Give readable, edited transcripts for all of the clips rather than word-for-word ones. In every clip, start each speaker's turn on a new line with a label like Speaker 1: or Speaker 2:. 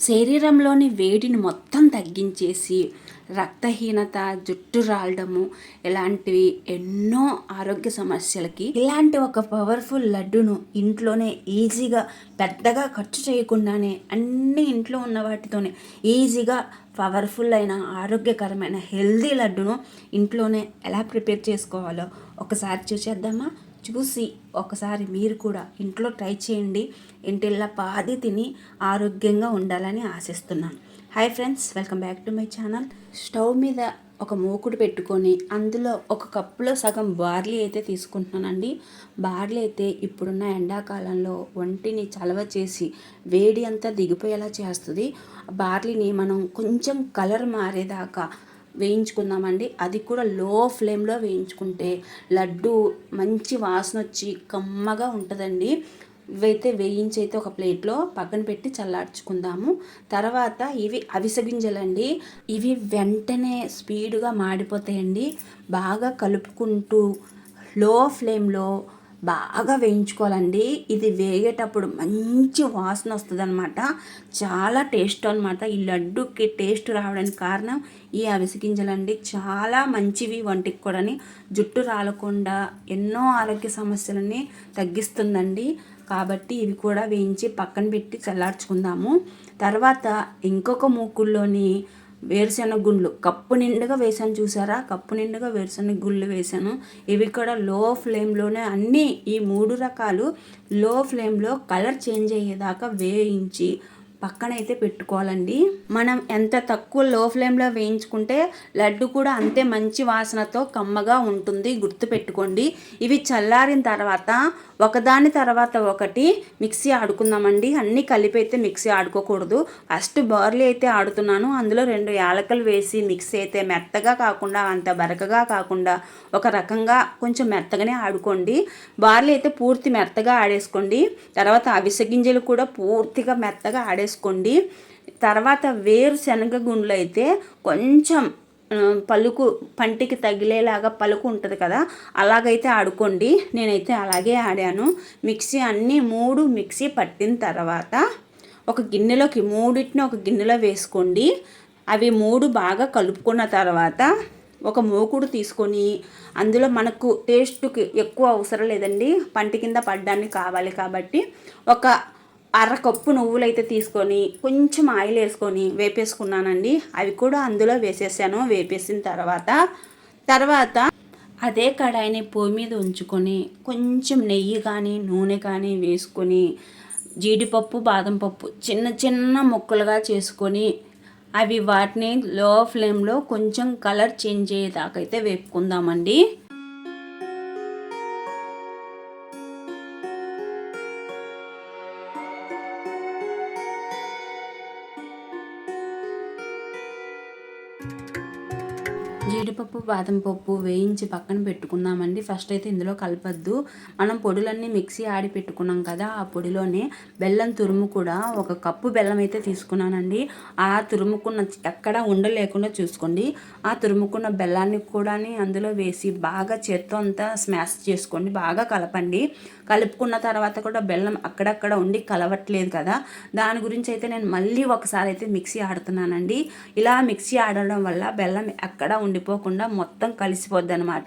Speaker 1: శరీరంలోని వేడిని మొత్తం తగ్గించేసి రక్తహీనత, జుట్టు రాలడము ఇలాంటివి ఎన్నో ఆరోగ్య సమస్యలకి ఇలాంటి ఒక పవర్ఫుల్ లడ్డును ఇంట్లోనే ఈజీగా పెద్దగా ఖర్చు చేయకుండానే అన్ని ఇంట్లో ఉన్న వాటితోనే ఈజీగా పవర్ఫుల్ అయిన ఆరోగ్యకరమైన హెల్దీ లడ్డును ఇంట్లోనే ఎలా ప్రిపేర్ చేసుకోవాలో ఒకసారి చూసేద్దామా. చూసి ఒకసారి మీరు కూడా ఇంట్లో ట్రై చేయండి. ఇంటిల్లా పాది తిని ఆరోగ్యంగా ఉండాలని ఆశిస్తున్నాను. Hi friends, welcome back to my channel. Stove మీద ఒక మూకుడు పెట్టుకొని అందులో ఒక కప్పులో సగం బార్లీ అయితే తీసుకుంటున్నానండి. బార్లీ అయితే ఇప్పుడున్న ఎండాకాలంలో ఒంటిని చలవ చేసి వేడి అంతా దిగిపోయేలా చేస్తుంది. బార్లీని మనం కొంచెం కలర్ మారేదాకా వేయించుకుందామండి. అది కూడా లో ఫ్లేమ్లో వేయించుకుంటే లడ్డు మంచి వాసన వచ్చి కమ్మగా ఉంటుందండి. ఇవైతే వేయించి అయితే ఒక ప్లేట్లో పక్కన పెట్టి చల్లార్చుకుందాము. తర్వాత ఇవి అవిసె గింజలండి. ఇవి వెంటనే స్పీడ్గా మాడిపోతాయండి. బాగా కలుపుకుంటూ లో ఫ్లేమ్లో బాగా వేయించుకోవాలండి. ఇది వేగేటప్పుడు మంచి వాసన వస్తుంది అనమాట. చాలా టేస్ట్ అనమాట. ఈ లడ్డుకి టేస్ట్ రావడానికి కారణం ఈ అవిసె గింజలండి. చాలా మంచివి వంటికి కూడా. జుట్టు రాలకుండా ఎన్నో ఆరోగ్య సమస్యలని తగ్గిస్తుందండి. కాబట్టి ఇవి కూడా వేయించి పక్కన పెట్టి చల్లార్చుకుందాము. తర్వాత ఇంకొక మూకుల్లోని వేరుశెనగ గుండ్లు కప్పు నిండుగా వేసాను, చూసారా? కప్పు నిండుగా వేరుశెనగ గుళ్ళు వేసాను. ఇవి కూడా లో ఫ్లేమ్లోనే అన్నీ ఈ 3 రకాలు లో ఫ్లేమ్లో కలర్ చేంజ్ అయ్యేదాకా వేయించి పక్కనైతే పెట్టుకోవాలండి. మనం ఎంత తక్కువ లో ఫ్లేమ్లో వేయించుకుంటే లడ్డు కూడా అంతే మంచి వాసనతో కమ్మగా ఉంటుంది. గుర్తుపెట్టుకోండి. ఇవి చల్లారిన తర్వాత ఒకదాని తర్వాత ఒకటి మిక్సీ ఆడుకుందామండి. అన్నీ కలిపి అయితే మిక్సీ ఆడుకోకూడదు. ఫస్ట్ బార్లీ అయితే ఆడుతున్నాను. అందులో 2 యాలకులు వేసి మిక్సీ అయితే మెత్తగా కాకుండా అంత బరకగా కాకుండా ఒక రకంగా కొంచెం మెత్తగానే ఆడుకోండి. బార్లీ అయితే పూర్తి మెత్తగా ఆడేసుకోండి. తర్వాత అవిసె గింజలు కూడా పూర్తిగా మెత్తగా ఆడేసుకోండి. తర్వాత వేరుశనగ గుండ్లు అయితే కొంచెం పలుకు పంటికి తగిలేలాగా పలుకు ఉంటుంది కదా, అలాగైతే ఆడుకోండి. నేనైతే అలాగే ఆడాను. మిక్సీ అన్నీ 3 మిక్సీ పట్టిన తర్వాత ఒక గిన్నెలోకి మూడింటిని ఒక గిన్నెలో వేసుకోండి. అవి 3 బాగా కలుపుకున్న తర్వాత ఒక మూకుడు తీసుకొని అందులో మనకు టేస్ట్కి ఎక్కువ అవసరం లేదండి, పంటి కింద పడ్డానికి కావాలి కాబట్టి ఒక అరకప్పు నువ్వులు అయితే తీసుకొని కొంచెం ఆయిల్ వేసుకొని వేపేసుకున్నానండి. అవి కూడా అందులో వేసేసాను. వేపేసిన తర్వాత అదే కడాయిని పొయ్యి మీద ఉంచుకొని కొంచెం నెయ్యి కానీ నూనె కానీ వేసుకొని జీడిపప్పు, బాదం పప్పు చిన్న చిన్న ముక్కలుగా చేసుకొని అవి వాటిని లో ఫ్లేమ్లో కొంచెం కలర్ చేంజ్ అయ్యేదాకా అయితే వేపుకుందామండి. జీడిపప్పు, బాదం పప్పు వేయించి పక్కన పెట్టుకున్నామండి. ఫస్ట్ అయితే ఇందులో కలపద్దు. మనం పొడులన్నీ మిక్సీ ఆడి పెట్టుకున్నాం కదా, ఆ పొడిలోనే బెల్లం తురుము కూడా ఒక కప్పు బెల్లం అయితే తీసుకున్నానండి. ఆ తురుముకున్న ఎక్కడ ఉండలేకుండా చూసుకోండి. ఆ తురుముకున్న బెల్లాన్ని కూడా అందులో వేసి బాగా చేత్తో అంతా స్మాష్ చేసుకోండి. బాగా కలపండి. కలుపుకున్న తర్వాత కూడా బెల్లం అక్కడక్కడ ఉండి కలవట్లేదు కదా, దాని గురించి అయితే నేను మళ్ళీ ఒకసారి అయితే మిక్సీ ఆడుతున్నానండి. ఇలా మిక్సీ ఆడడం వల్ల బెల్లం ఎక్కడ ఉండిపోకుండా మొత్తం కలిసిపోద్ది అనమాట.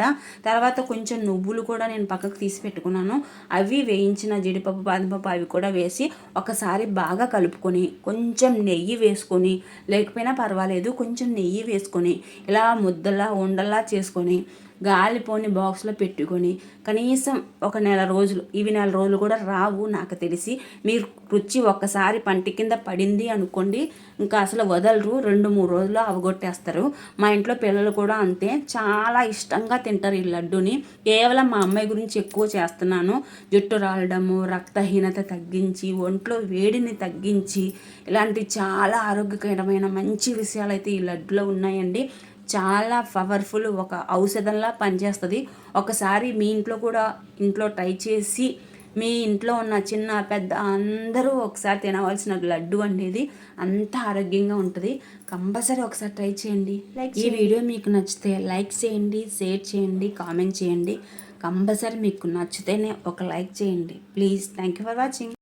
Speaker 1: తర్వాత కొంచెం నువ్వులు కూడా నేను పక్కకు తీసి పెట్టుకున్నాను. అవి వేయించిన జీడిపప్పు, బాదం పప్పు అవి కూడా వేసి ఒకసారి బాగా కలుపుకొని కొంచెం నెయ్యి వేసుకొని, లేకపోయినా పర్వాలేదు కొంచెం నెయ్యి వేసుకొని ఇలా ముద్దలా ఉండలా చేసుకొని గాలిపోని బాక్స్లో పెట్టుకొని కనీసం ఒక నెల రోజులు, ఇవి నెల రోజులు కూడా రావు నాకు తెలిసి. మీరు రుచి ఒక్కసారి పంటి కింద పడింది అనుకోండి, ఇంకా అసలు వదలరు. 2-3 రోజుల్లో అవగొట్టేస్తారు. మా ఇంట్లో పిల్లలు కూడా అంతే, చాలా ఇష్టంగా తింటారు ఈ లడ్డూని. కేవలం మా అమ్మాయి గురించి ఎక్కువ చేస్తున్నాను. జుట్టు రాలడము, రక్తహీనత తగ్గించి, ఒంట్లో వేడిని తగ్గించి, ఇలాంటి చాలా ఆరోగ్యకరమైన మంచి విషయాలు అయితే ఈ లడ్డులో ఉన్నాయండి. చాలా పవర్ఫుల్, ఒక ఔషధంలా పనిచేస్తుంది. ఒకసారి మీ ఇంట్లో ట్రై చేసి మీ ఇంట్లో ఉన్న చిన్న పెద్ద అందరూ ఒకసారి తినవలసిన లడ్డు అనేది అంత ఆరోగ్యంగా ఉంటుంది. కంపల్సరీ ఒకసారి ట్రై చేయండి. ఈ వీడియో మీకు నచ్చితే లైక్ చేయండి, షేర్ చేయండి, కామెంట్ చేయండి. కంపల్సరీ మీకు నచ్చితేనే ఒక లైక్ చేయండి please. Thank you for watching.